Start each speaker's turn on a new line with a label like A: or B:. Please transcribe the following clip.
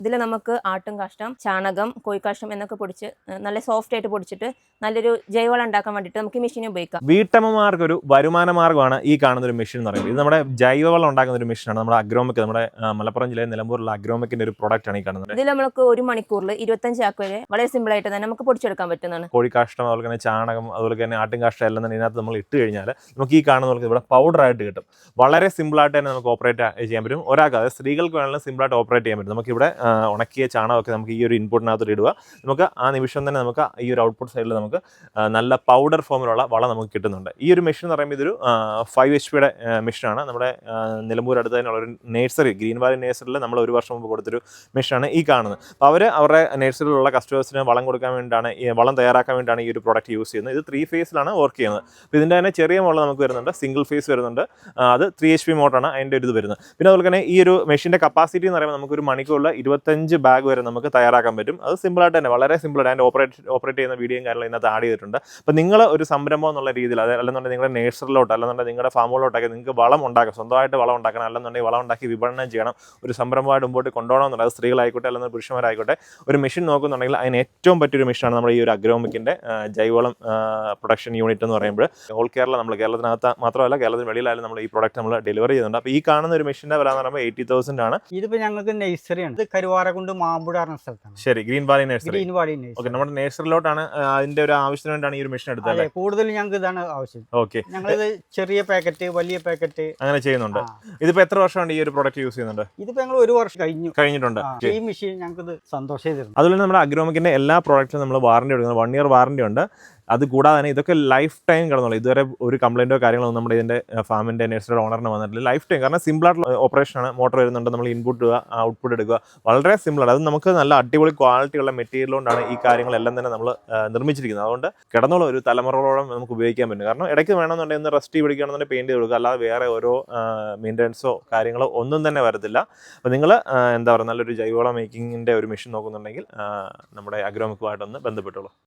A: ഇതിൽ നമുക്ക് ആട്ടും കാഷ്ടം, ചാണകം, കോഴിക്കാഷ്ടം എന്നൊക്കെ പൊടിച്ച് നല്ല സോഫ്റ്റ് ആയിട്ട് പൊടിച്ചിട്ട് നല്ലൊരു ജൈവവളം ഉണ്ടാക്കാൻ വേണ്ടിയിട്ട് നമുക്ക് ഈ മെഷീൻ ഉപയോഗിക്കാം.
B: വീട്ടമ്മമാർക്ക് ഒരു വരുമാന മാർഗ്ഗമാണ് ഈ കാണുന്ന ഒരു മെഷീൻ എന്ന് പറയുന്നത്. ഇത് നമ്മുടെ ജൈവവളം ഉണ്ടാക്കുന്ന ഒരു മെഷീനാണ്. നമ്മുടെ അഗ്രോമിക്, നമ്മുടെ മലപ്പുറം ജില്ലയിൽ നിലമ്പൂരിലുള്ള അഗ്രോമിക്കിന്റെ ഒരു പ്രോഡക്റ്റ് ആണ് ഈ കാണുന്നത്.
A: ഇതിൽ നമുക്ക് 1 മണിക്കൂറിൽ 25 ചാക്ക് വരെ വളരെ സിമ്പിൾ ആയിട്ട് തന്നെ നമുക്ക് പൊടിച്ചെടുക്കാൻ പറ്റുന്നതാണ്.
B: കോഴിക്കാഷ്ടം, അതുപോലെ തന്നെ ചാണകം, അതുപോലെ തന്നെ ആട്ടുംകാഷ്ടം എല്ലാം തന്നെ ഇതിനകത്ത് നമ്മൾ ഇട്ട് കഴിഞ്ഞാൽ നമുക്ക് ഈ കാണുന്ന ഇവിടെ പൗഡർ ആയിട്ട് കിട്ടും. വളരെ സിമ്പിളായിട്ട് തന്നെ നമുക്ക് ഓപ്പറേറ്റ് ചെയ്യാൻ പറ്റും. ഒരാൾക്ക്, അതായത് സ്ത്രീകൾക്ക് വേണമെങ്കിലും സിമ്പിളായിട്ട് ഓപ്പറേറ്റ് ചെയ്യാൻ പറ്റും. നമുക്കിവിടെ ഉണക്കിയ ചാണകമൊക്കെ നമുക്ക് ഈ ഒരു ഇൻപുട്ടിനകത്ത് ഇടുക. നമുക്ക് ആ നിമിഷം തന്നെ നമുക്ക് ഈ ഒരു ഔട്ട്പുട്ട് സൈഡിൽ നമുക്ക് നല്ല പൗഡർ ഫോമിലുള്ള വളം നമുക്ക് കിട്ടുന്നുണ്ട്. ഈ ഒരു മെഷീൻ എന്ന് പറയുമ്പോൾ ഇതൊരു 5 HP മെഷീനാണ്. നമ്മുടെ നിലമ്പൂർ അടുത്ത് തന്നെയുള്ള ഒരു നേഴ്സറി, ഗ്രീൻ വാലി നേഴ്സറിയിൽ നമ്മൾ 1 വർഷം മുമ്പ് കൊടുത്തൊരു മെഷീനാണ് ഈ കാണുന്നത്. അപ്പോൾ അവർ അവരുടെ നേഴ്സറിയിലുള്ള കസ്റ്റമേഴ്സിന് വളം കൊടുക്കാൻ വേണ്ടിയിട്ടാണ്, ഈ വളം തയ്യാറാക്കാൻ വേണ്ടിയിട്ടാണ് ഈ ഒരു പ്രോഡക്റ്റ് യൂസ് ചെയ്യുന്നത്. ഇത് 3 ഫേസിലാണ് വർക്ക് ചെയ്യുന്നത്. അപ്പോൾ ഇതിൻ്റെ തന്നെ ചെറിയ മോഡൽ നമുക്ക് വരുന്നുണ്ട്, സിംഗിൾ ഫേസ് വരുന്നുണ്ട്. അത് 3 HP മോട്ടറാണ് അതിൻ്റെ ഒരു ഇത് വരുന്നത്. പിന്നെ അതുപോലെ തന്നെ ഈ ഒരു മെഷീൻ്റെ കപ്പാസിറ്റി എന്ന് പറയുമ്പോൾ നമുക്കൊരു മണിക്കൂറിൽ 25 ബാഗ് വരെ നമുക്ക് തയ്യാറാക്കാൻ പറ്റും. അത് സിമ്പിളായിട്ട് തന്നെ, വളരെ സിമ്പിളായിട്ട് അതിൻ്റെ ഓപ്പറേറ്റ് ചെയ്യുന്ന വീഡിയോയും കാര്യങ്ങളും ഇതിനകത്ത് ആഡ് ചെയ്തിട്ടുണ്ട്. അപ്പോൾ നിങ്ങൾ ഒരു സംരംഭം എന്നുള്ള രീതിയിൽ, അല്ലെന്നുണ്ടെങ്കിൽ നിങ്ങളുടെ നേഴ്സറിലോട്ട്, അല്ലെന്നുണ്ടെങ്കിൽ നിങ്ങളുടെ ഫാമുകളിലോട്ടൊക്കെ നിങ്ങൾക്ക് വളം ഉണ്ടാക്കാം, സ്വന്തമായിട്ട് വളം ഉണ്ടാക്കണം, അല്ലെന്നുണ്ടെങ്കിൽ വളം ഉണ്ടാക്കി വിപണനം ചെയ്യണം, ഒരു സംരംഭമായിട്ട് മുമ്പോട്ട് കൊണ്ടുപോകണമെന്നുള്ളത്, അത് സ്ത്രീകളായിക്കോട്ടെ അല്ലെങ്കിൽ പുരുഷന്മാരായിക്കോട്ടെ, ഒരു മെഷീൻ നോക്കുന്നുണ്ടെങ്കിൽ അതിന് ഏറ്റവും പറ്റിയൊരു മെഷീനാണ് നമ്മുടെ ഈ ഒരു അഗ്രോമിക്കിൻ്റെ ജൈവവളം പ്രൊഡക്ഷൻ യൂണിറ്റ് എന്ന് പറയുമ്പോൾ. ഹോൾ കേരള, നമ്മൾ കേരളത്തിനകത്ത് മാത്രമല്ല കേരളത്തിന് വെളിയിലായാലും നമ്മൾ ഈ പ്രോഡക്റ്റ് നമ്മൾ ഡെലിവറി ചെയ്യുന്നുണ്ട്. അപ്പോൾ ഈ കാണുന്ന ഒരു മെഷീൻ്റെ വില എന്ന് പറയുമ്പോൾ 80,000 ആണ്.
C: ഇതിപ്പോൾ ഞങ്ങൾക്ക് നഴ്സറിയാണ്, ഇത് കരുവാരക്കുണ്ട് മാമ്പുഴ പറഞ്ഞ സ്ഥലത്താണ്.
B: ശരി, green Valley nursery.
C: Green Valley nursery.
B: Okay, നമ്മുടെ നഴ്സറിലോട്ടാണ് അതിന്റെ ഒരു ആവശ്യത്തിന് വേണ്ടിയാണ് ഈ ഒരു മെഷീൻ എടുത്തത്.
C: കൂടുതൽ ഞങ്ങൾക്ക് ഇതാണ് ആവശ്യം.
B: ഓക്കെ,
C: ഞങ്ങളിത് ചെറിയ പാക്കറ്റ്, വലിയ പാക്കറ്റ്
B: അങ്ങനെ ചെയ്യുന്നുണ്ട്. ഇതിപ്പോ എത്ര വർഷമാണ് ഈ ഒരു പ്രോഡക്റ്റ് യൂസ് ചെയ്യുന്നുണ്ട്?
C: ഇതിപ്പോ ഞങ്ങൾ 1 വർഷം കഴിഞ്ഞിട്ടുണ്ട്. ഈ മെഷീൻ ഞങ്ങൾക്ക് ഇത് സന്തോഷം ചെയ്തിരുന്നു.
B: അതുപോലെ നമ്മുടെ അഗ്രോമിക്കിന്റെ എല്ലാ പ്രോഡക്റ്റിനും നമ്മൾ വാറണ്ടി എടുക്കുന്നത്, 1 ഇയർ വാറണ്ടി ഉണ്ട്. അത് കൂടാതെ തന്നെ ഇതൊക്കെ ലൈഫ് ടൈം കിടന്നുള്ളൂ. ഇതുവരെ ഒരു കംപ്ലൈൻറ്റോ കാര്യങ്ങളോ നമ്മുടെ ഇതിൻ്റെ ഫാമിൻ്റെ നഴ്സറിയുടെ ഓണറിന് വന്നിട്ടില്ല. ലൈഫ് ടൈം, കാരണം സിമ്പിളായിട്ടുള്ള ഓപ്പറേഷനാണ്. മോട്ടർ വരുന്നുണ്ട്, നമ്മൾ ഇൻപുട്ട് ഇടുക, ഔട്ട്പുട്ട് എടുക്കുക, വളരെ സിമ്പിളാണ്. അത് നമുക്ക് നല്ല അടിപൊളി ക്വാളിറ്റിയുള്ള മെറ്റീരിയൽ കൊണ്ടാണ് ഈ കാര്യങ്ങളെല്ലാം തന്നെ നമ്മൾ നിർമ്മിച്ചിരിക്കുന്നത്. അതുകൊണ്ട് കിടന്നുള്ള ഒരു തലമുറകളോളം നമുക്ക് ഉപയോഗിക്കാൻ പറ്റും. കാരണം ഇടയ്ക്ക് വേണമെന്നുണ്ടെങ്കിൽ ഒന്ന് റെസ്റ്റ് പിടിക്കണമെന്നുണ്ടെങ്കിൽ പെയിൻറ്റ് കൊടുക്കുക, അല്ലാതെ വേറെ ഓരോ മെയിൻ്റനൻസോ കാര്യങ്ങളോ ഒന്നും തന്നെ വരത്തില്ല. അപ്പോൾ നിങ്ങൾ എന്താ പറയുക, നല്ലൊരു ജൈവവളം മേക്കിങ്ങിൻ്റെ ഒരു മെഷീൻ നോക്കുന്നുണ്ടെങ്കിൽ നമ്മുടെ അഗ്രോമിക്കുമായിട്ടൊന്ന് ബന്ധപ്പെട്ടുള്ളൂ.